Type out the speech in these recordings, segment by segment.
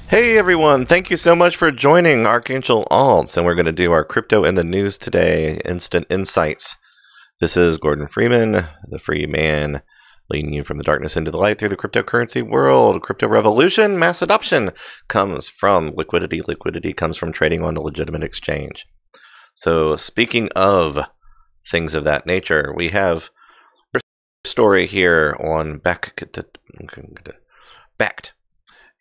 Hey everyone, thank you so much for joining Archangel Alts, and we're going to do our crypto in the news today, instant insights. This is Gordon Freeman, the free man, leading you from the darkness into the light through the cryptocurrency world. Crypto revolution, mass adoption comes from liquidity. Liquidity comes from trading on a legitimate exchange. So speaking of things of that nature, we have a story here on BAKKT.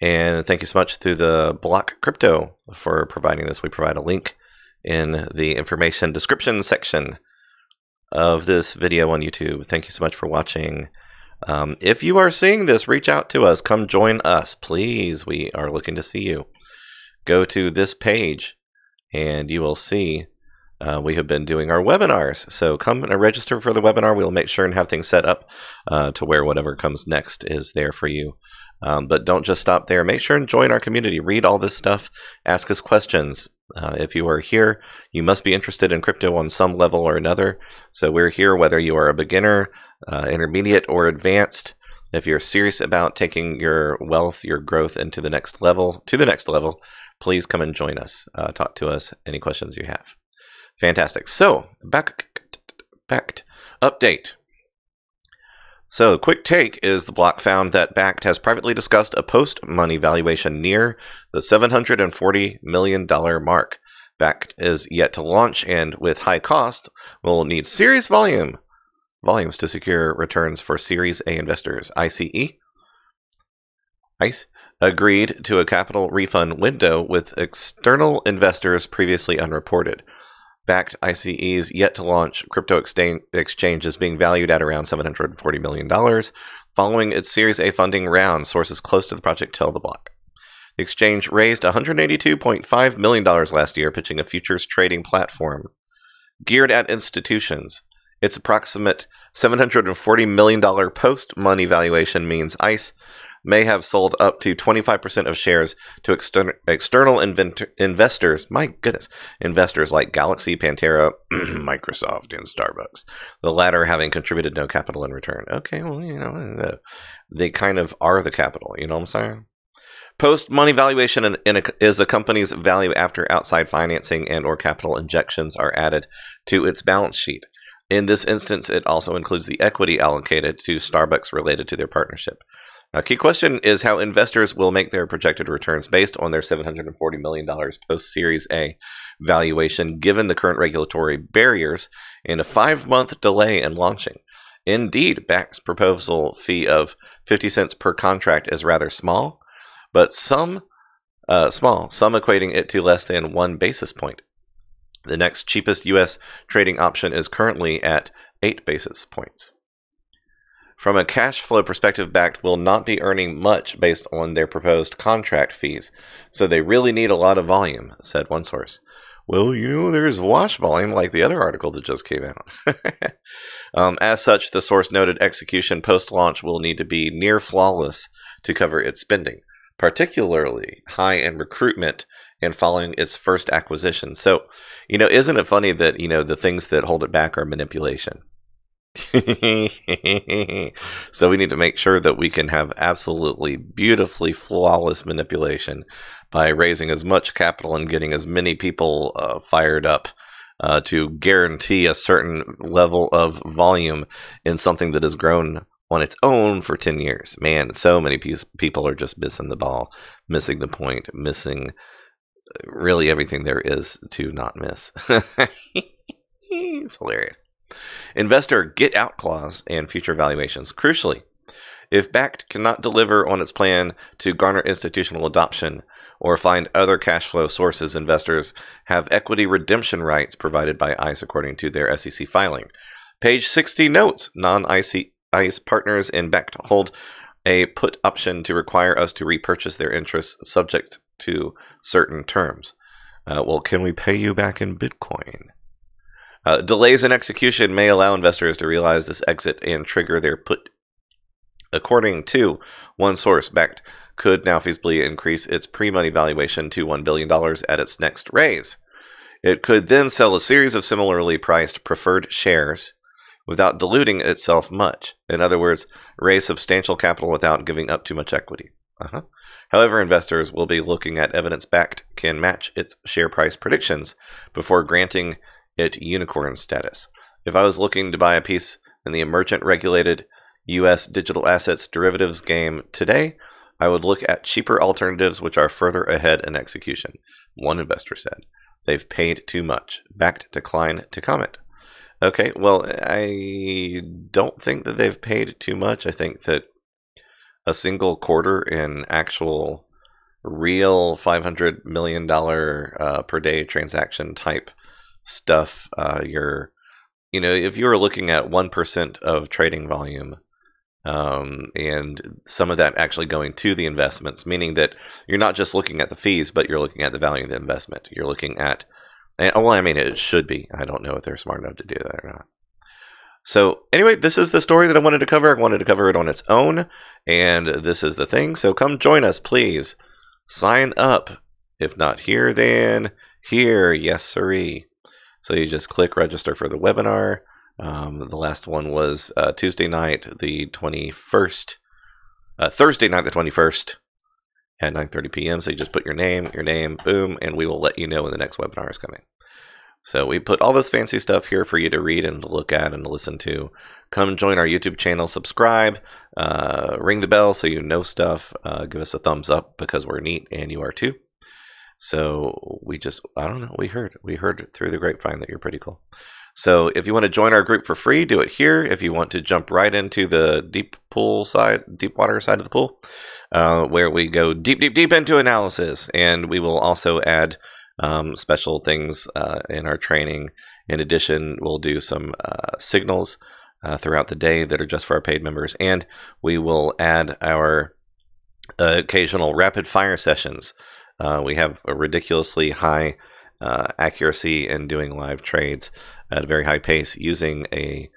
And thank you so much to the BAKKT for providing this. We provide a link in the information description section of this video on YouTube. Thank you so much for watching. If you are seeing this, reach out to us. Come join us, please. We are looking to see you. Go to this page and you will see we have been doing our webinars. So come and register for the webinar. We'll make sure and have things set up to where whatever comes next is there for you. But don't just stop there. Make sure and join our community. Read all this stuff. Ask us questions. If you are here, you must be interested in crypto on some level or another. So we're here whether you are a beginner, intermediate, or advanced. If you're serious about taking your wealth, your growth into the next level, please come and join us. Talk to us. Any questions you have. Fantastic. So, BAKKT update. So, quick take is the block found that BAKKT has privately discussed a post-money valuation near the $740 million mark. BAKKT is yet to launch and, with high cost, will need serious volumes to secure returns for Series A investors. ICE agreed to a capital refund window with external investors previously unreported. BAKKT ICE's yet-to-launch crypto exchange is being valued at around $740 million, following its Series A funding round, sources close to the project tell the block. The exchange raised $182.5 million last year, pitching a futures trading platform geared at institutions. Its approximate $740 million post-money valuation means ICE may have sold up to 25% of shares to external investors. My goodness. Investors like Galaxy, Pantera, Microsoft, and Starbucks. The latter having contributed no capital in return. Okay, well, you know, they kind of are the capital. You know what I'm saying? Post-money valuation is a company's value after outside financing and or capital injections are added to its balance sheet. In this instance, it also includes the equity allocated to Starbucks related to their partnership. A key question is how investors will make their projected returns based on their $740 million post-Series A valuation, given the current regulatory barriers and a 5-month delay in launching. Indeed, BAKKT's proposal fee of 50 cents per contract is rather small, but some equating it to less than 1 basis point. The next cheapest U.S. trading option is currently at 8 basis points. From a cash flow perspective, BAKKT will not be earning much based on their proposed contract fees, so they really need a lot of volume, said one source. Well, you know, there's wash volume like the other article that just came out. As such, the source noted execution post-launch will need to be near flawless to cover its spending, particularly high in recruitment and following its first acquisition. So, you know, isn't it funny that, you know, the things that hold it back are manipulation? So we need to make sure that we can have absolutely beautifully flawless manipulation by raising as much capital and getting as many people fired up to guarantee a certain level of volume in something that has grown on its own for 10 years. Man, so many people are just missing the ball, missing the point, missing really everything there is to not miss. It's hilarious. Investor get-out clause and future valuations. Crucially, if BAKKT cannot deliver on its plan to garner institutional adoption or find other cash flow sources, investors have equity redemption rights provided by ICE according to their SEC filing. Page 60 notes, non-ICE partners in BAKKT hold a put option to require us to repurchase their interests subject to certain terms. Well, can we pay you back in Bitcoin? Delays in execution may allow investors to realize this exit and trigger their put. According to one source, BAKKT could now feasibly increase its pre-money valuation to $1 billion at its next raise. It could then sell a series of similarly priced preferred shares without diluting itself much. In other words, raise substantial capital without giving up too much equity. However, investors will be looking at evidence BAKKT can match its share price predictions before granting it unicorn status. If I was looking to buy a piece in the emergent regulated U.S. digital assets derivatives game today, I would look at cheaper alternatives which are further ahead in execution, one investor said. They've paid too much. BAKKT declined to comment. Okay, well, I don't think that they've paid too much. I think that a single quarter in actual real $500 million per day transaction type stuff, if you were looking at 1% of trading volume, and some of that actually going to the investments, meaning that you're not just looking at the fees, but you're looking at the value of the investment. You're looking at, well, I mean, it should be. I don't know if they're smart enough to do that or not. So anyway, this is the story that I wanted to cover. I wanted to cover it on its own, and this is the thing. So come join us, please. Sign up. If not here, then here. Yes, sirree. So you just click register for the webinar. The last one was Tuesday night, the 21st. Thursday night, the 21st at 9:30 p.m. So you just put your name, boom, and we will let you know when the next webinar is coming. So we put all this fancy stuff here for you to read and to look at and to listen to. Come join our YouTube channel, subscribe, ring the bell so you know stuff. Give us a thumbs up because we're neat and you are too. So I don't know, we heard through the grapevine that you're pretty cool. So if you want to join our group for free, do it here. If you want to jump right into the deep water side of the pool, where we go deep into analysis, and we will also add special things in our training. In addition, we'll do some signals throughout the day that are just for our paid members, and we will add our occasional rapid fire sessions. We have a ridiculously high accuracy in doing live trades at a very high pace using a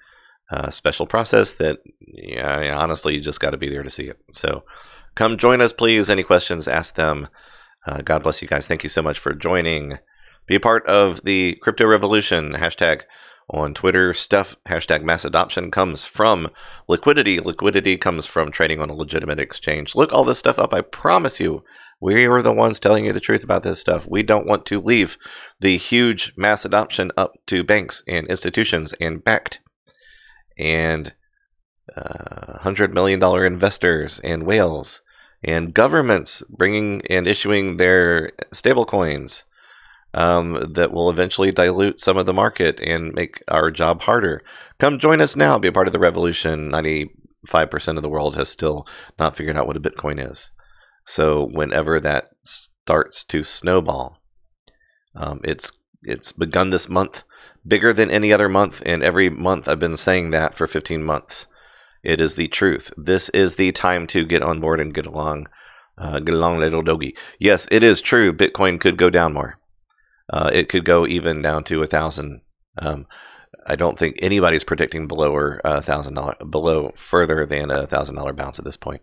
special process that, honestly, you just got to be there to see it. So come join us, please. Any questions, ask them. God bless you guys. Thank you so much for joining. Be a part of the crypto revolution. Hashtag on Twitter stuff. Hashtag mass adoption comes from liquidity. Liquidity comes from trading on a legitimate exchange. Look all this stuff up. I promise you, we are the ones telling you the truth about this stuff. We don't want to leave the huge mass adoption up to banks and institutions and BAKKT and $100 million investors and whales and governments bringing and issuing their stable coins that will eventually dilute some of the market and make our job harder. Come join us now. Be a part of the revolution. 95% of the world has still not figured out what a Bitcoin is. So whenever that starts to snowball, it's begun this month, bigger than any other month, and every month I've been saying that for 15 months. It is the truth. This is the time to get on board and get along, little doggy. Yes, it is true. Bitcoin could go down more. It could go even down to 1,000. I don't think anybody's predicting below further than $1,000 bounce at this point.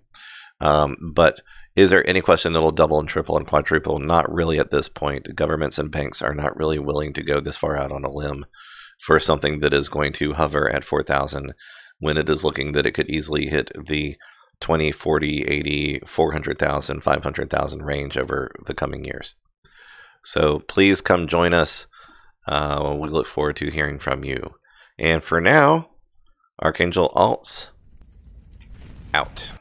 But is there any question that will double and triple and quadruple? Not really at this point. Governments and banks are not really willing to go this far out on a limb for something that is going to hover at 4,000 when it is looking that it could easily hit the 20, 40, 80, 400,000, 500,000 range over the coming years. So please come join us. We look forward to hearing from you. And for now, Archangel Alts out.